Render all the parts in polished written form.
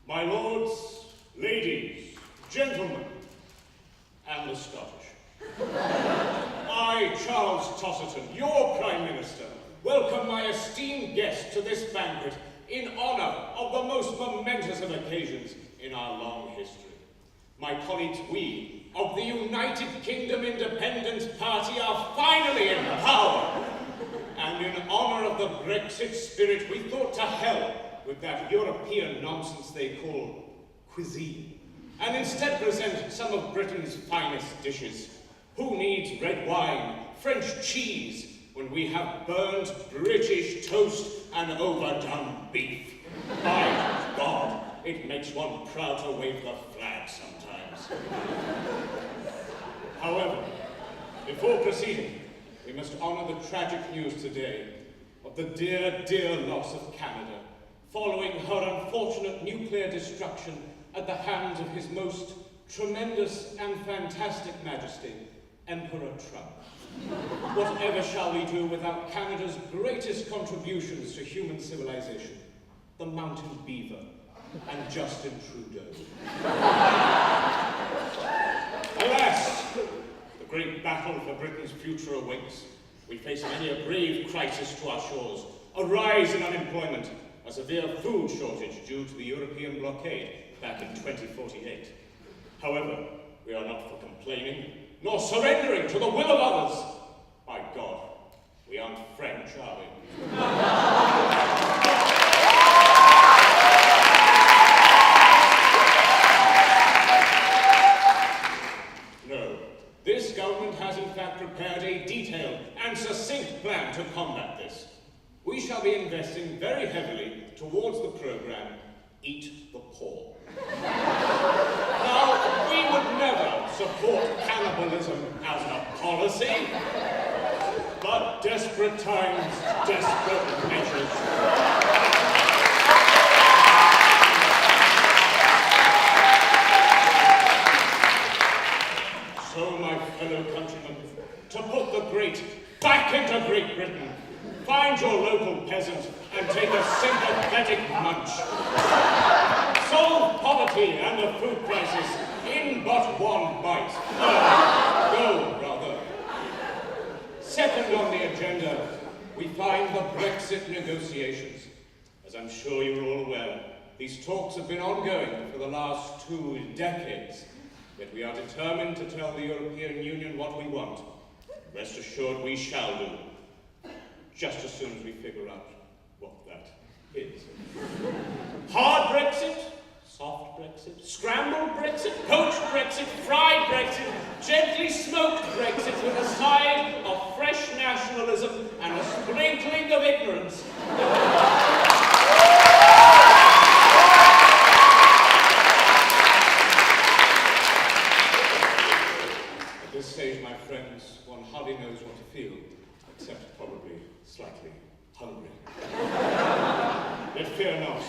My lords, ladies, gentlemen, and the Scottish. I, Charles Totterton, your Prime Minister, welcome my esteemed guests to this banquet in honour of the most momentous of occasions in our long history. My colleagues, we, of the United Kingdom Independence Party, are finally in power. And in honour of the Brexit spirit, we thought to hell with that European nonsense they call cuisine, and instead present some of Britain's finest dishes. Who needs red wine, French cheese, when we have burnt British toast and overdone beef? By God, it makes one proud to wave the flag sometimes. However, before proceeding, we must honour the tragic news today of the dear, dear loss of Canada, following her unfortunate nuclear destruction at the hands of His Most Tremendous and Fantastic Majesty, Emperor Trump. Whatever shall we do without Canada's greatest contributions to human civilization, the mountain beaver and Justin Trudeau? Alas, the great battle for Britain's future awaits. We face many a grave crisis to our shores, a rise in unemployment, a severe food shortage due to the European blockade back in 2048. However, we are not for complaining, nor surrendering to the will of others. By God, we aren't French, are we? No, this government has in fact prepared a detailed and succinct plan to combat this. We shall be investing very heavily towards the program Eat the Poor. Now, we would never support cannibalism as a policy, but desperate times, desperate measures. So, my fellow countrymen, to put the great back into Great Britain, find your local peasant and take a sympathetic munch. Solve poverty and the food crisis in but one bite. Go, rather. Second on the agenda, we find the Brexit negotiations. As I'm sure you're all aware, these talks have been ongoing for the last 2 decades. Yet we are determined to tell the European Union what we want. Rest assured we shall do. Just as soon as we figure out what that is. Hard Brexit, soft Brexit, scrambled Brexit, poached Brexit, fried Brexit, gently smoked Brexit with a side of fresh nationalism and a sprinkling of ignorance. At this stage, my friends, one hardly knows what to feel, except probably slightly hungry. Yet fear not,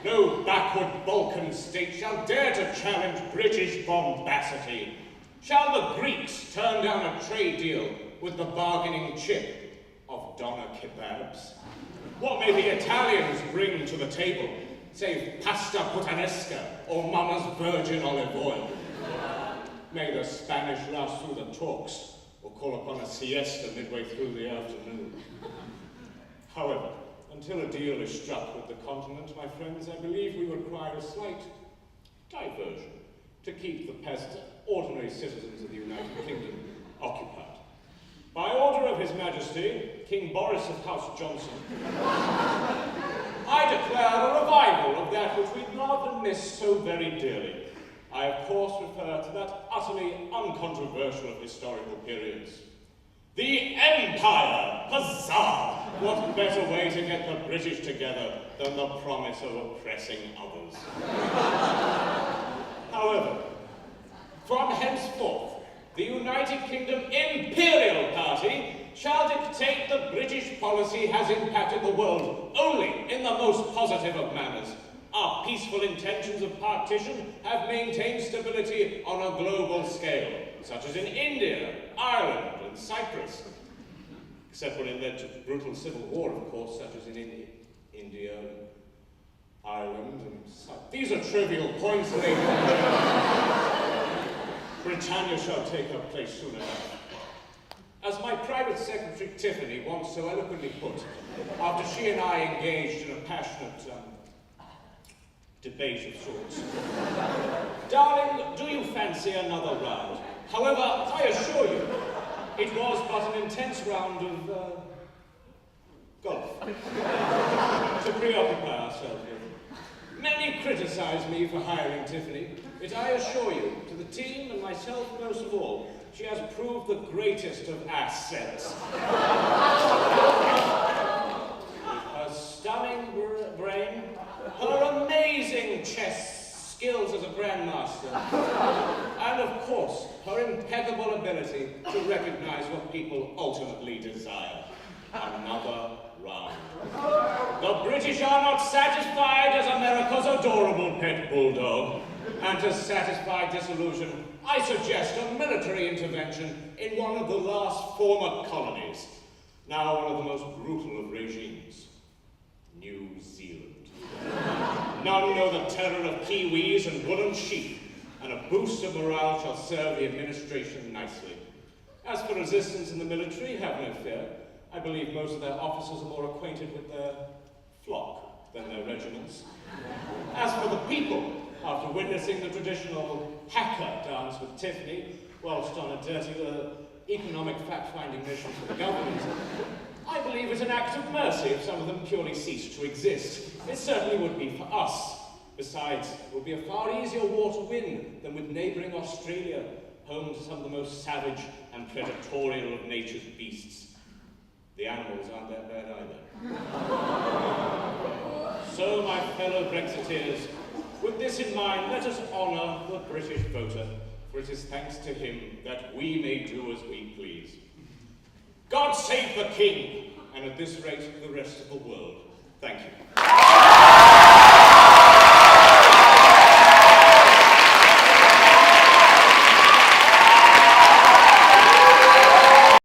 no backward Balkan state shall dare to challenge British bombacity. Shall the Greeks turn down a trade deal with the bargaining chip of doner kebabs? What may the Italians bring to the table, save pasta puttanesca or Mama's virgin olive oil? May the Spanish last through the talks, or call upon a siesta midway through the afternoon. However, until a deal is struck with the continent, my friends, I believe we require a slight diversion to keep the peasants, ordinary citizens of the United Kingdom, occupied. By order of His Majesty, King Boris of House Johnson, I declare a revival of that which we've loved and missed so very dearly. I, of course, refer to that utterly uncontroversial of historical periods. The Empire! Huzzah! What better way to get the British together than the promise of oppressing others? However, from henceforth, the United Kingdom Imperial Party shall dictate the British policy has impacted the world only in the most positive of manners. Our peaceful intentions of partition have maintained stability on a global scale, such as in India, Ireland, and Cyprus. Except when it led to brutal civil war, of course, such as in India, Ireland, and Cyprus. These are trivial points, lady and gentlemen. Britannia shall take her place soon enough. As my private secretary Tiffany once so eloquently put, after she and I engaged in a passionate debate of sorts. Darling, do you fancy another round? However, I assure you, it was but an intense round of golf to preoccupy ourselves with. Many criticize me for hiring Tiffany, but I assure you, to the team and myself most of all, she has proved the greatest of assets. Her stunning brain, her amazing chess skills as a grandmaster, and of course, her impeccable ability to recognize what people ultimately desire. Another round. The British are not satisfied as America's adorable pet bulldog, and to satisfy disillusion, I suggest a military intervention in one of the last former colonies, now one of the most brutal of regimes, New Zealand. None know the terror of Kiwis and woolen sheep, and a boost of morale shall serve the administration nicely. As for resistance in the military, have no fear. I believe most of their officers are more acquainted with their flock than their regiments. As for the people, after witnessing the traditional hacker dance with Tiffany, whilst on a dirty economic fact-finding mission for the government, I believe it's an act of mercy if some of them purely cease to exist. It certainly would be for us. Besides, it would be a far easier war to win than with neighbouring Australia, home to some of the most savage and predatorial of nature's beasts. The animals aren't that bad either. So, my fellow Brexiteers, with this in mind, let us honour the British voter, for it is thanks to him that we may do as we please. God save the King, and at this rate, the rest of the world. Thank you.